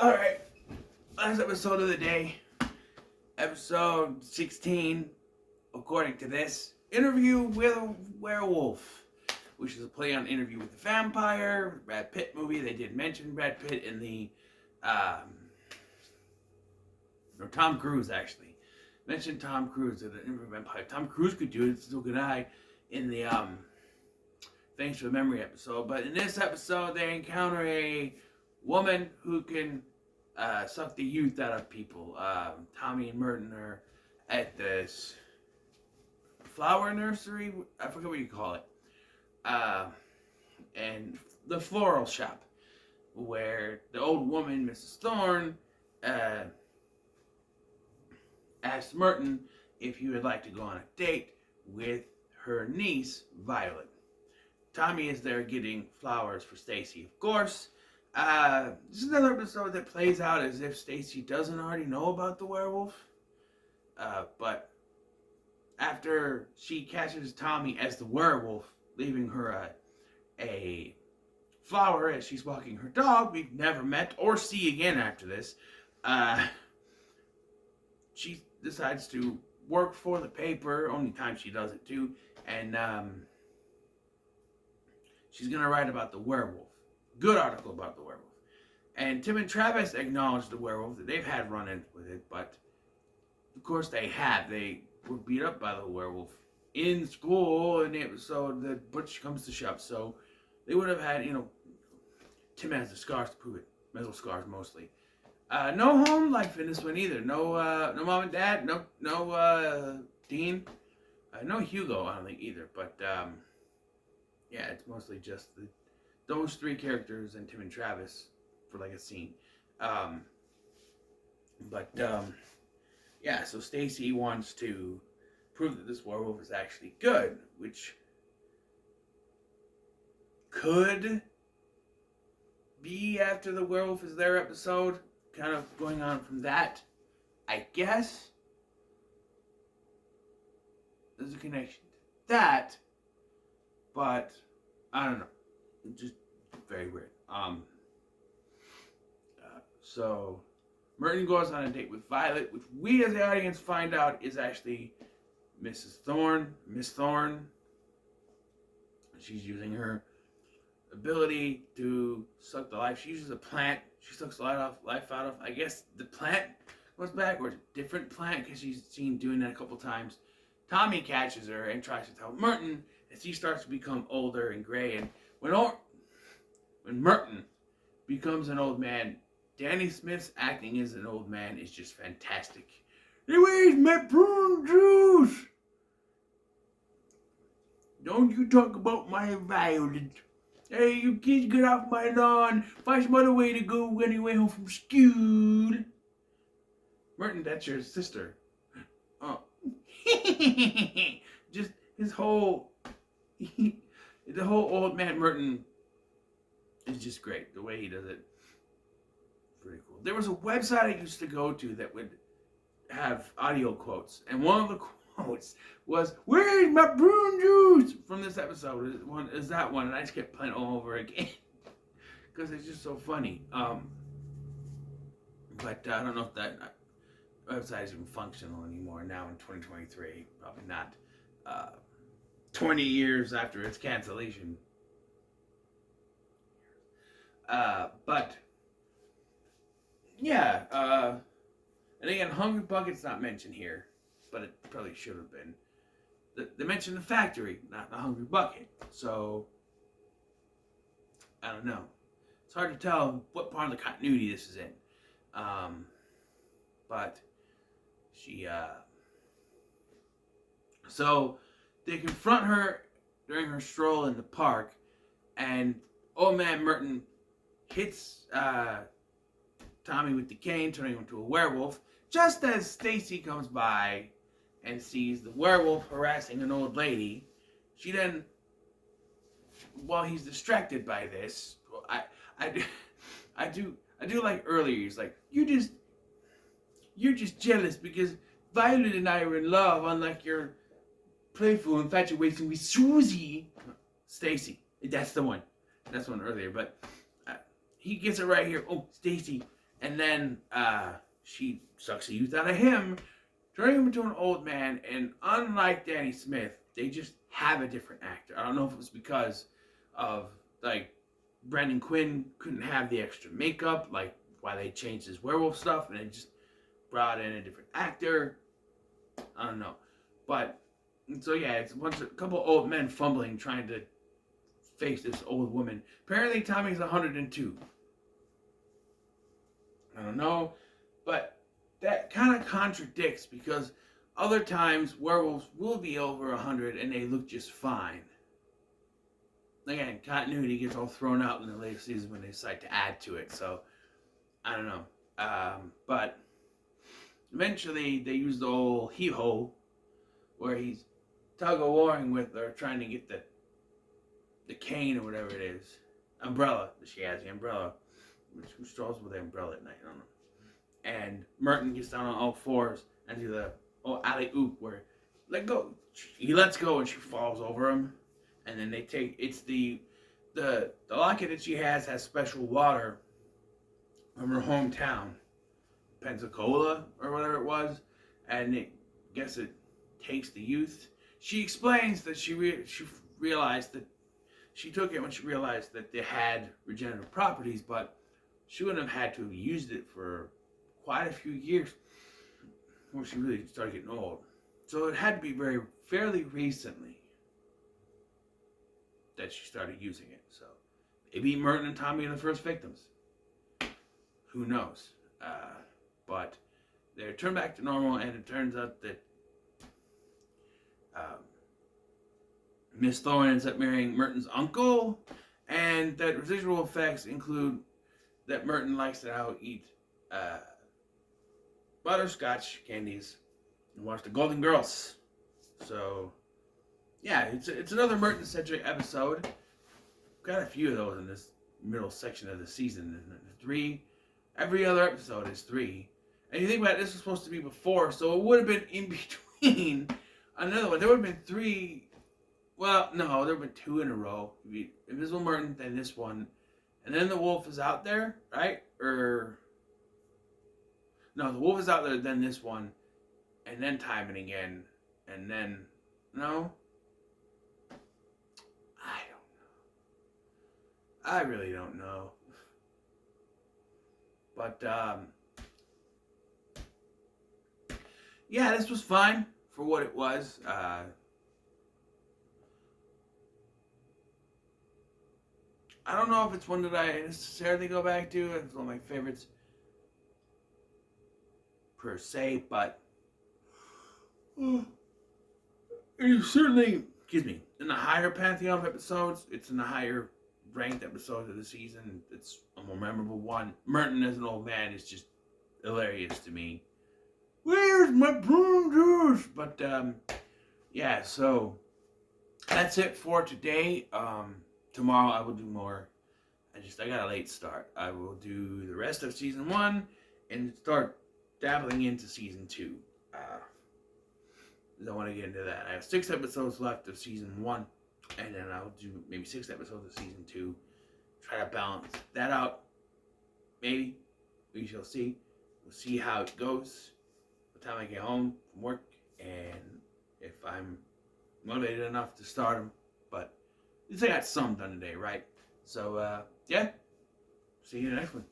Alright, last episode of the day, episode 16, according to this, Interview with a Werewolf, which is a play on Interview with the Vampire, Brad Pitt movie. They did mention Brad Pitt in the, or Tom Cruise actually, mentioned Tom Cruise in the Interview with the Vampire. Tom Cruise could do it, so could I, in the, Thanks for the Memory episode. But in this episode, they encounter a woman who can suck the youth out of people. Tommy and Merton are at this flower nursery. I forget what you call it. And the floral shop, where the old woman, Mrs. Thorne, asked Merton if he would like to go on a date with her niece, Violet. Tommy is there getting flowers for Stacy, of course. This is another episode that plays out as if Stacy doesn't already know about the werewolf. But after she catches Tommy as the werewolf, leaving her a flower as she's walking her dog, we've never met or see again after this, she decides to work for the paper, only time she does it too, and she's going to write about the werewolf. Good article about the werewolf. And Tim and Travis acknowledged the werewolf, that they've had run-ins with it, but of course they have. They were beat up by the werewolf in school in the episode that Butch comes to shove. So they would have had, Tim has the scars to prove it. Mental scars mostly. No home life in this one either. No mom and dad. No Dean. No Hugo, I don't think either. But yeah, it's mostly just those three characters and Tim and Travis for like a scene. Yeah, so Stacy wants to prove that this werewolf is actually good, which could be after the werewolf is there episode, kind of going on from that, I guess. There's a connection to that, but I don't know. It's just very weird. So Merton goes on a date with Violet, which we as the audience find out is actually Mrs. Thorne, Miss Thorne. She's using her ability to suck the life. She uses a plant. She sucks the life out of, I guess the plant goes back, or a different plant, because she's seen doing that a couple times. Tommy catches her and tries to tell Merton as he starts to become older and gray. And when Merton becomes an old man, Danny Smith's acting as an old man is just fantastic. Anyways, my prune juice! Don't you talk about my Violet. Hey, you kids, get off my lawn. Find some other way to go when you went home from school. Merton, that's your sister. Oh. Just his whole... the whole old man Merton is just great. The way he does it. Pretty cool. There was a website I used to go to that would have audio quotes, and one of the quotes was, "Where's my prune juice?" from this episode. Is that one, and I just kept playing all over again because it's just so funny. But I don't know if that website is even functional anymore now in 2023. Probably not. 20 years after its cancellation. But yeah, and again, Hungry Bucket's not mentioned here, but it probably should have been. They mentioned the factory, not the Hungry Bucket, so I don't know. It's hard to tell what part of the continuity this is in. But she, so they confront her during her stroll in the park, and old man Merton hits Tommy with the cane, turning him into a werewolf, just as Stacy comes by and sees the werewolf harassing an old lady. She then, while he's distracted by this, I do like earlier, he's like, you're just jealous because Violet and I are in love, unlike your playful infatuation with Susie. Stacy, that's the one. That's one earlier, but he gets it right here. Oh, Stacy, And then she sucks the youth out of him, turning him into an old man. And unlike Danny Smith, they just have a different actor. I don't know if it was because of, like, Brendan Quinn couldn't have the extra makeup, like why they changed his werewolf stuff, and they just brought in a different actor. I don't know. But, so yeah, it's a couple old men fumbling trying to face this old woman. Apparently Tommy's 102. I don't know, but that kind of contradicts, because other times werewolves will be over 100 and they look just fine. Again, continuity gets all thrown out in the later season when they decide to add to it, so I don't know. But eventually they use the old hee-ho where he's tug-of-warring with her, trying to get the cane or whatever it is. Umbrella. She has the umbrella. Who strolls with the umbrella at night? I don't know. And Merton gets down on all fours and do the alley-oop where let go. He lets go and she falls over him. And then they take, it's the locket that she has special water from her hometown, Pensacola or whatever it was. And I guess it takes the youth. She explains that she realized that she took it when she realized that they had regenerative properties, but she wouldn't have had to have used it for quite a few years before she really started getting old. So it had to be fairly recently that she started using it. So maybe Merton and Tommy are the first victims. Who knows? But they're turned back to normal, and it turns out that Miss Thorne ends up marrying Merton's uncle, and that residual effects include that Merton likes to now eat butterscotch candies and watch the Golden Girls. So, yeah, it's another Merton-centric episode. Got a few of those in this middle section of the season. Every other episode is 3. And you think about it, this was supposed to be before, so it would have been in between another one. There would have been 3. Well, no, there would have been 2 in a row. Invisible Merton, then this one. And then the wolf is out there, right? No, the wolf is out there, then this one. And then time and again. And then, no? I don't know. I really don't know. But, yeah, this was fine for what it was. I don't know if it's one that I necessarily go back to. It's one of my favorites per se, but it's certainly, in the higher pantheon of episodes. It's in the higher ranked episodes of the season. It's a more memorable one. Merton as an old man is just hilarious to me. Where's my prune juice? But yeah, so that's it for today. Tomorrow I will do more. I got a late start. I will do the rest of season 1 and start dabbling into season 2. I don't want to get into that. I have 6 episodes left of season 1, and then I'll do maybe 6 episodes of season 2. Try to balance that out. Maybe. We shall see. We'll see how it goes by the time I get home from work, and if I'm motivated enough to start them. But at least I got some done today, right? So, yeah. See you in the next one.